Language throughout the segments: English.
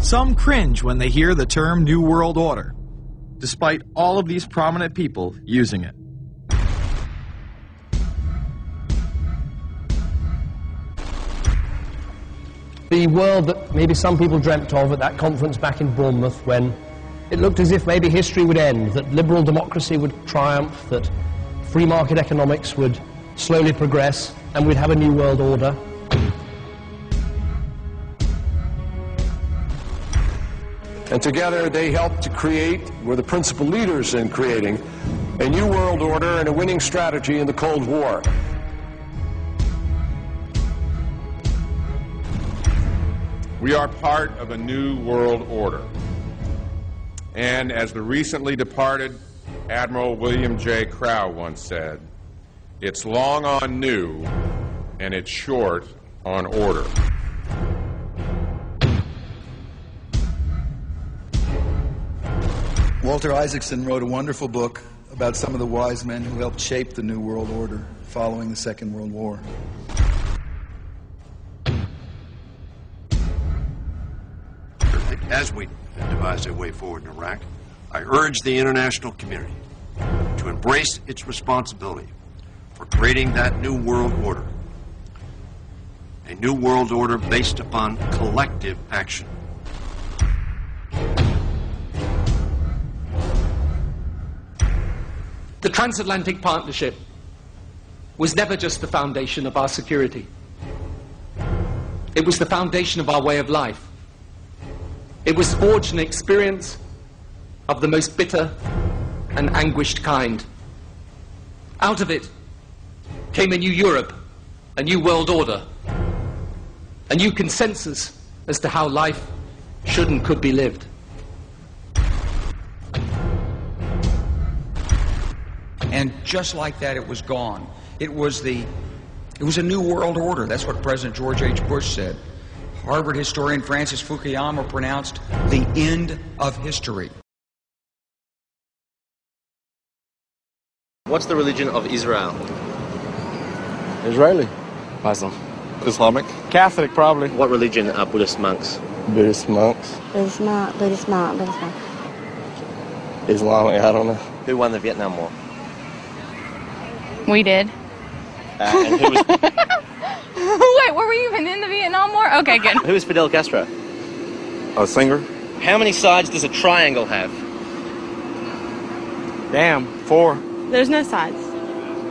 Some cringe when they hear the term New World Order, despite all of these prominent people using it. The world that maybe some people dreamt of at that conference back in Bournemouth, when it looked as if maybe history would end, that liberal democracy would triumph, that free market economics would slowly progress, and we'd have a new world order. And together they helped to create, were the principal leaders in creating, a new world order and a winning strategy in the Cold War. We are part of a new world order. And as the recently departed Admiral William J. Crowe once said, it's long on new and it's short on order. Walter Isaacson wrote a wonderful book about some of the wise men who helped shape the New World Order following the Second World War. As we devise a way forward in Iraq, I urge the international community to embrace its responsibility for creating that new world order. A new world order based upon collective action. The transatlantic partnership was never just the foundation of our security. It was the foundation of our way of life. It was forged an experience of the most bitter and anguished kind. Out of it came a new Europe, a new world order, a new consensus as to how life should and could be lived. And just like that, it was gone. It was a new world order. That's what President George H. Bush said. Harvard historian Francis Fukuyama pronounced the end of history. What's the religion of Israel? Israeli. Muslim. Islamic. Catholic, probably. What religion are Buddhist monks? Buddhist monks. Buddhist monk. Islamic, I don't know. Who won the Vietnam War? We did. And who was... Wait, were we even in the Vietnam War? Okay, good. Who was Fidel Castro? A singer. How many sides does a triangle have? Damn, 4. There's no sides.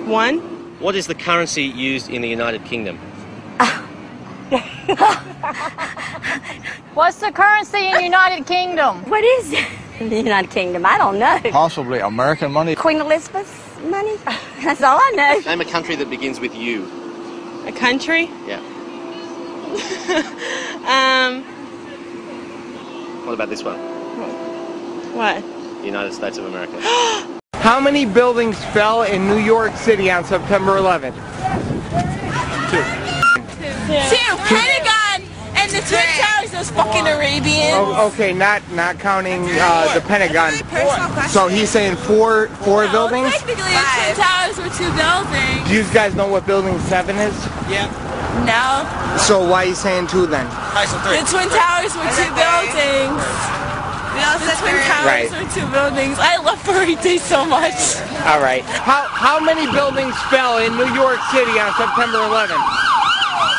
1. What is the currency used in the United Kingdom? What's the currency in the United Kingdom? What is it? The United Kingdom, I don't know. Possibly American money. Queen Elizabeth's money? That's all I know. Name a country that begins with U. A country? Yeah. What about this one? What? The United States of America. How many buildings fell in New York City on September 11th? 2. Pentagon and the Twin Towers, those fucking Arabians. Oh, okay, not counting the Pentagon. So he's saying four buildings? Technically, the Twin Towers were 2 buildings. Do you guys know what building 7 is? Yeah. No. So why are you saying 2 then? The Twin Towers were 2 buildings. The Twin Towers were 2 buildings. I love Parade Day so much. All right. How many buildings fell in New York City on September 11th?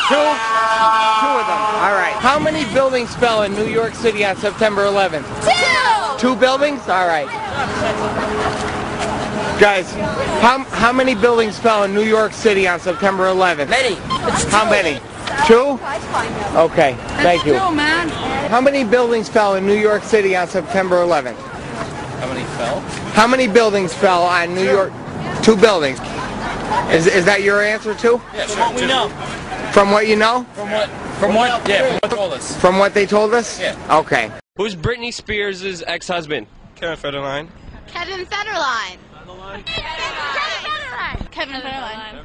2? 2 of them. All right. How many buildings fell in New York City on September 11th? 2. 2 buildings? All right. Guys, how many buildings fell in New York City on September 11th? Many. How many? 2? Okay, thank you. 2, man. How many buildings fell in New York City on September 11th? How many fell? How many buildings fell on New York? 2 buildings. Is that your answer too? Yeah, sure. From what we know. From what you know? From what they told us. From what they told us? Yeah. Okay. Who's Britney Spears' ex-husband? Kevin Federline. Kevin Federline. Kevin Federline.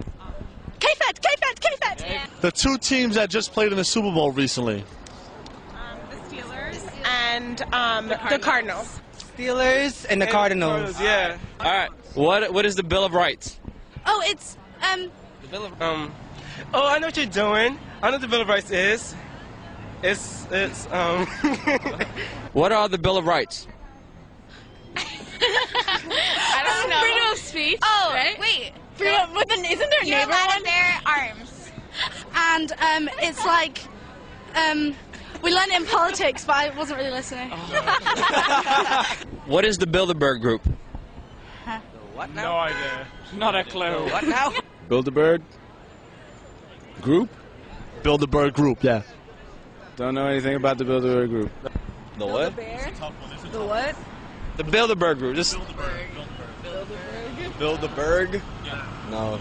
K-Fed. The 2 teams that just played in the Super Bowl recently. The Steelers and the Cardinals. Steelers and the Cardinals. Yeah. All right. What is the Bill of Rights? Oh, it's, The Bill of Oh, I know what you're doing. I know what the Bill of Rights is. It's What are the Bill of Rights? I don't know. Freedom of speech. Oh, right? wait. Isn't there You're neighbor allowed one? to bear arms. And it's like we learned it in politics, but I wasn't really listening. What is the Bilderberg Group? What no idea. Not a clue. What now? Bilderberg Group? Bilderberg Group, yeah. Don't know anything about the Bilderberg Group. The what? The what? The Bilderberg Group. Just Bilderberg? No.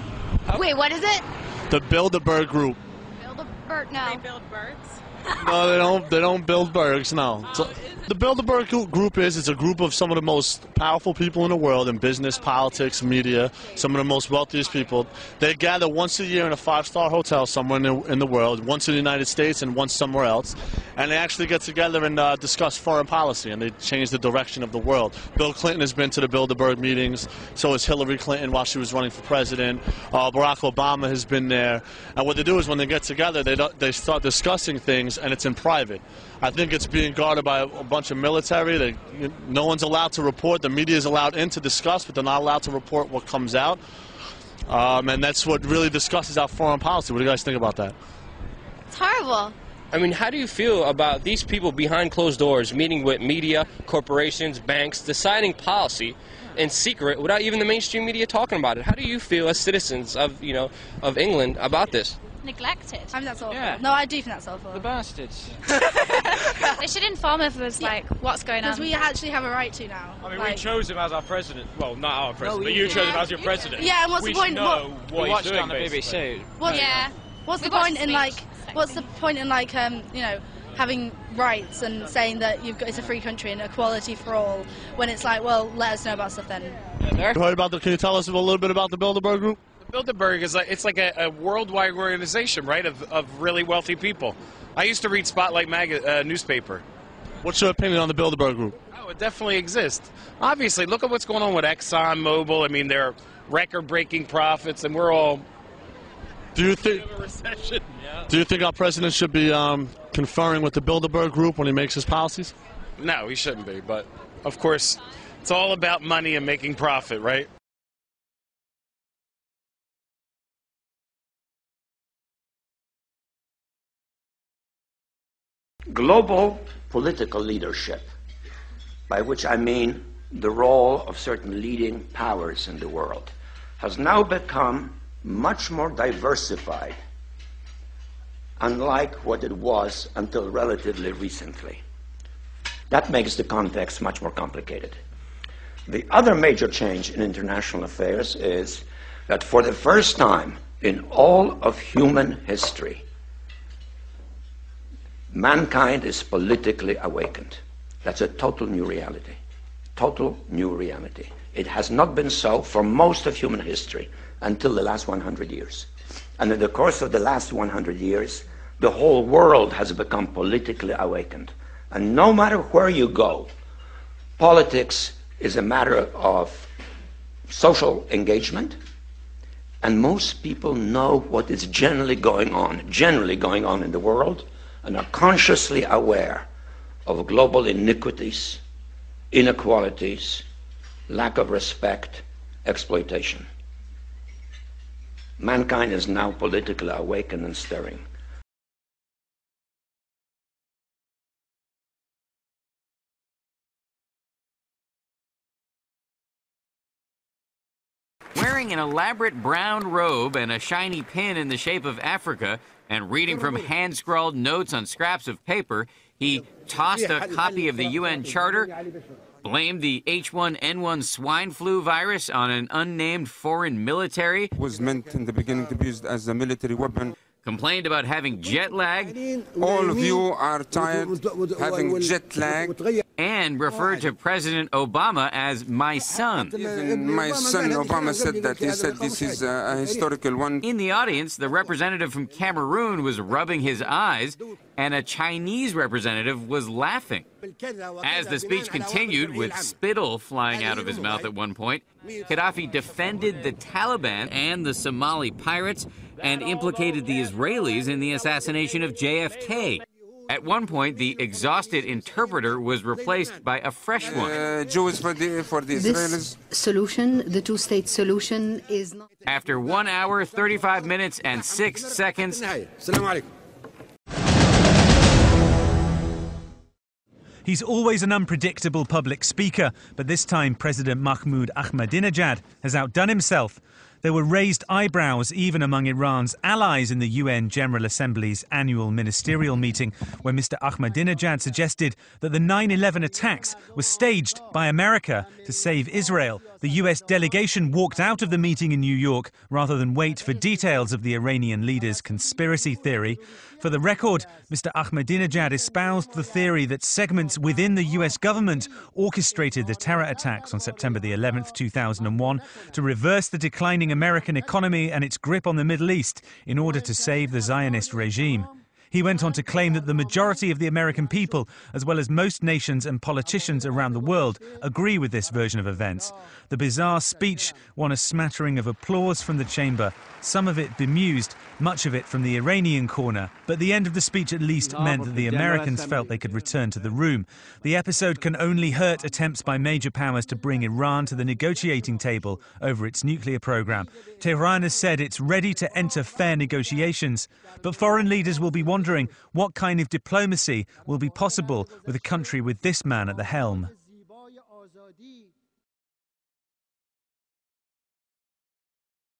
Wait, what is it? The Bilderberg Group. Bilderberg, no. They build birds? No, they don't build bergs, no. So, the Bilderberg Group it's a group of some of the most powerful people in the world in business, politics, media, some of the most wealthiest people. They gather once a year in a 5-star hotel somewhere in the world, once in the United States and once somewhere else, and they actually get together and discuss foreign policy, and they change the direction of the world. Bill Clinton has been to the Bilderberg meetings, so has Hillary Clinton while she was running for president. Barack Obama has been there, and what they do is when they get together, they start discussing things, and it's in private. I think it's being guarded by a bunch of military. No one's allowed to report. The media is allowed in to discuss, but they're not allowed to report what comes out. And that's what really discusses our foreign policy. What do you guys think about that? It's horrible. I mean, how do you feel about these people behind closed doors meeting with media, corporations, banks, deciding policy in secret without even the mainstream media talking about it? How do you feel as citizens of, of England about this? Neglected. I think that's awful. Yeah. No, I do think that's awful. The bastards. They should inform us of what's going on. Because we actually have a right to now. I mean, we chose him as our president. Well, not our president, but you you chose did. him as your president. Yeah, and what's we the point? should know what We he's watched doing, it on the basically. BBC. What's the We watched point the in speech. What's the point in having rights and saying that it's a free country and equality for all when it's like, well, let us know about stuff then. Can you tell us a little bit about the Bilderberg Group? Bilderberg is like a worldwide organization, right, of really wealthy people. I used to read Spotlight newspaper. What's your opinion on the Bilderberg Group? Oh, it definitely exists. Obviously, look at what's going on with ExxonMobil. I mean, they're record-breaking profits, and we're all... Do you think our president should be conferring with the Bilderberg Group when he makes his policies? No, he shouldn't be, but of course, it's all about money and making profit, right? Global political leadership, by which I mean the role of certain leading powers in the world, has now become much more diversified, unlike what it was until relatively recently. That makes the context much more complicated. The other major change in international affairs is that for the first time in all of human history, mankind is politically awakened. That's a total new reality. Total new reality. It has not been so for most of human history until the last 100 years. And in the course of the last 100 years, the whole world has become politically awakened. And no matter where you go, politics is a matter of social engagement, and most people know what is generally going on in the world, and are consciously aware of global iniquities, inequalities, lack of respect, exploitation. Mankind is now politically awakened and stirring. Wearing an elaborate brown robe and a shiny pin in the shape of Africa, and reading from hand-scrawled notes on scraps of paper, he tossed a copy of the UN Charter, blamed the H1N1 swine flu virus on an unnamed foreign military, was meant in the beginning to be used as a military weapon, complained about having jet lag. All of you are tired having jet lag. And referred to President Obama as my son. Even my son Obama said that. He said this is a historical one. In the audience, the representative from Cameroon was rubbing his eyes, and a Chinese representative was laughing. As the speech continued, with spittle flying out of his mouth at one point, Gaddafi defended the Taliban and the Somali pirates and implicated the Israelis in the assassination of JFK. At one point, the exhausted interpreter was replaced by a fresh one. Jews for the Israelis. This solution, the two-state solution, is not... After 1 hour, 35 minutes, and 6 seconds... He's always an unpredictable public speaker, but this time President Mahmoud Ahmadinejad has outdone himself. There were raised eyebrows even among Iran's allies in the UN General Assembly's annual ministerial meeting, where Mr. Ahmadinejad suggested that the 9/11 attacks were staged by America to save Israel. The US delegation walked out of the meeting in New York rather than wait for details of the Iranian leader's conspiracy theory. For the record, Mr. Ahmadinejad espoused the theory that segments within the US government orchestrated the terror attacks on September the 11th, 2001 to reverse the declining American economy and its grip on the Middle East in order to save the Zionist regime. He went on to claim that the majority of the American people, as well as most nations and politicians around the world, agree with this version of events. The bizarre speech won a smattering of applause from the chamber, some of it bemused, much of it from the Iranian corner. But the end of the speech at least meant that the Americans felt they could return to the room. The episode can only hurt attempts by major powers to bring Iran to the negotiating table over its nuclear program. Tehran has said it's ready to enter fair negotiations, but foreign leaders will be wondering what kind of diplomacy will be possible with a country with this man at the helm.